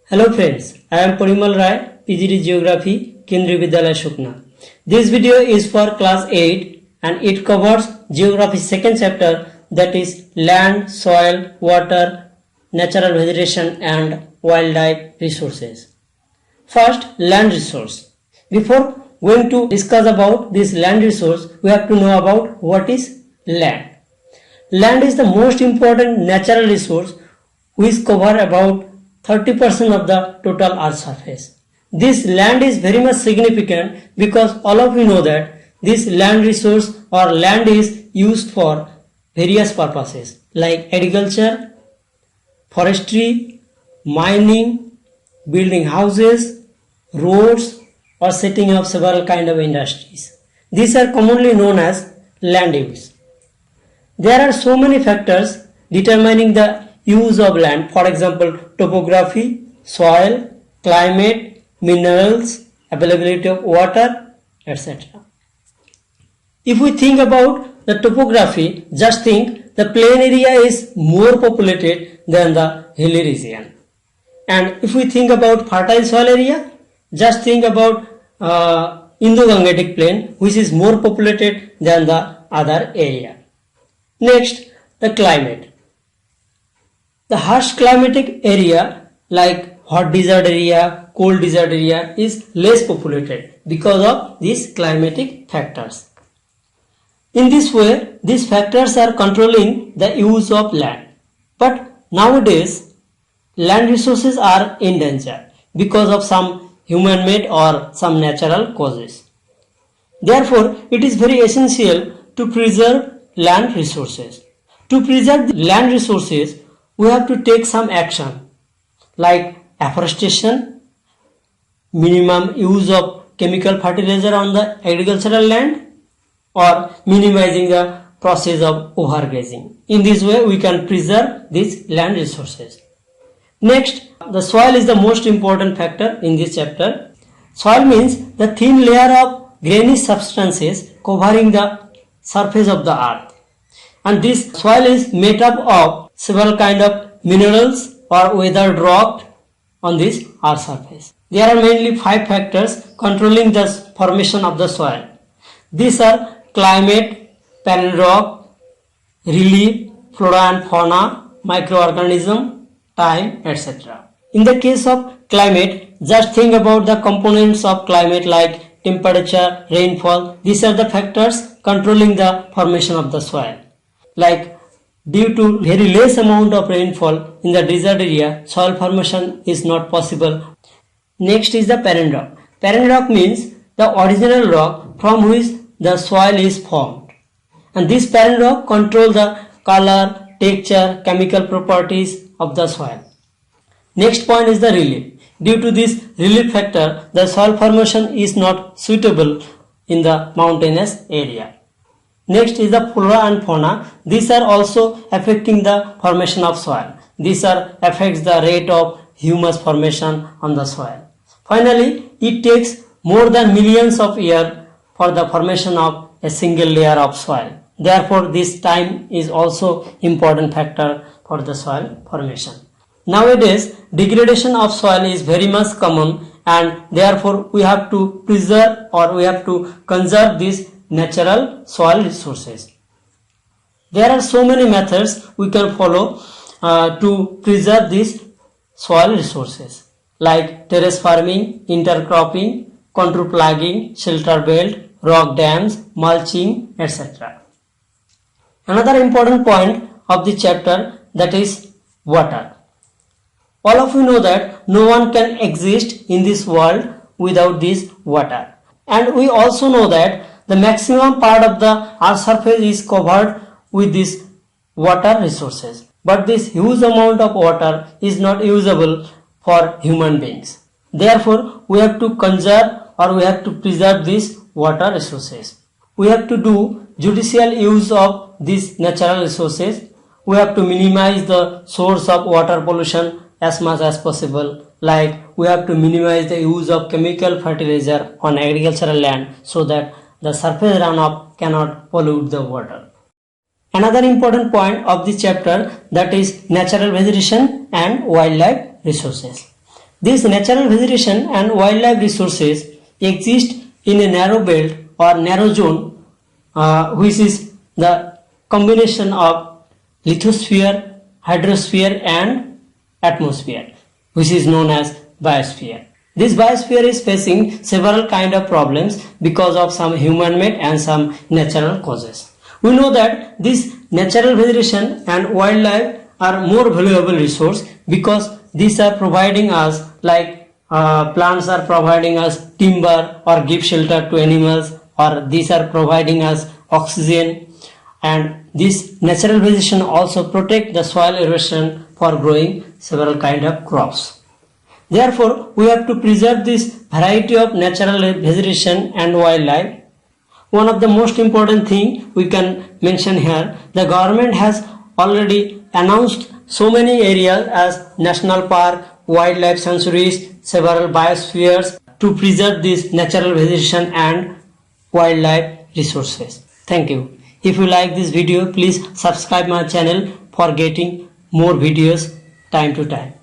Hello friends, I am Parimal Rai, PGD Geography, Kendriya Vidyalaya Shukna. This video is for class 8 and it covers Geography second chapter, that is land, soil, water, natural vegetation and wildlife resources. First, land resource. Before going to discuss about this land resource, we have to know about what is land. Land is the most important natural resource which cover about 30% of the total earth surface. This land is very much significant because all of you know that this land resource or land is used for various purposes like agriculture, forestry, mining, building houses, roads or setting up several kind of industries. These are commonly known as land use. There are so many factors determining the use of land, for example, topography, soil, climate, minerals, availability of water, etc. If we think about the topography, just think the plain area is more populated than the hilly region. And if we think about fertile soil area, just think about Indo-Gangetic plain, which is more populated than the other area. Next, the climate. The harsh climatic area like hot desert area, cold desert area is less populated because of these climatic factors. In this way, these factors are controlling the use of land. But nowadays, land resources are in danger because of some human-made or some natural causes. Therefore, it is very essential to preserve land resources. To preserve the land resources, we have to take some action like afforestation, minimum use of chemical fertilizer on the agricultural land, or minimizing the process of overgrazing. In this way, we can preserve these land resources. Next, the soil is the most important factor in this chapter. Soil means the thin layer of grainy substances covering the surface of the earth. And this soil is made up of several kind of minerals or weathered rock on this earth surface. There are mainly 5 factors controlling the formation of the soil. These are climate, parent rock, relief, flora and fauna, microorganism, time, etc. In the case of climate, just think about the components of climate like temperature, rainfall. These are the factors controlling the formation of the soil. Like due to very less amount of rainfall in the desert area, soil formation is not possible. Next is the parent rock. Parent rock means the original rock from which the soil is formed. And this parent rock controls the color, texture, chemical properties of the soil. Next point is the relief. Due to this relief factor, the soil formation is not suitable in the mountainous area. Next is the flora and fauna. These are also affecting the formation of soil. These affects the rate of humus formation on the soil. Finally, it takes more than millions of years for the formation of a single layer of soil. Therefore, this time is also important factor for the soil formation. Nowadays, degradation of soil is very much common and therefore we have to preserve or we have to conserve these natural soil resources. There are so many methods we can follow to preserve these soil resources like terrace farming, intercropping, contour plugging, shelter belt, rock dams, mulching, etc. Another important point of the chapter, that is water. All of you know that no one can exist in this world without this water. And we also know that the maximum part of the earth surface is covered with these water resources. But this huge amount of water is not usable for human beings. Therefore, we have to conserve or we have to preserve these water resources. We have to do judicial use of these natural resources. We have to minimize the source of water pollution as much as possible. Like we have to minimize the use of chemical fertilizer on agricultural land so that the surface runoff cannot pollute the water. Another important point of this chapter, that is natural vegetation and wildlife resources. These natural vegetation and wildlife resources exist in a narrow belt or narrow zone, which is the combination of lithosphere, hydrosphere and atmosphere, which is known as biosphere. This biosphere is facing several kind of problems because of some human-made and some natural causes. We know that this natural vegetation and wildlife are more valuable resource because these are providing us like plants are providing us timber or give shelter to animals, or these are providing us oxygen, and this natural vegetation also protect the soil erosion for growing several kind of crops. Therefore, we have to preserve this variety of natural vegetation and wildlife. One of the most important thing we can mention here, the government has already announced so many areas as national park, wildlife sanctuaries, several biospheres to preserve this natural vegetation and wildlife resources. Thank you. If you like this video, please subscribe my channel for getting more videos time to time.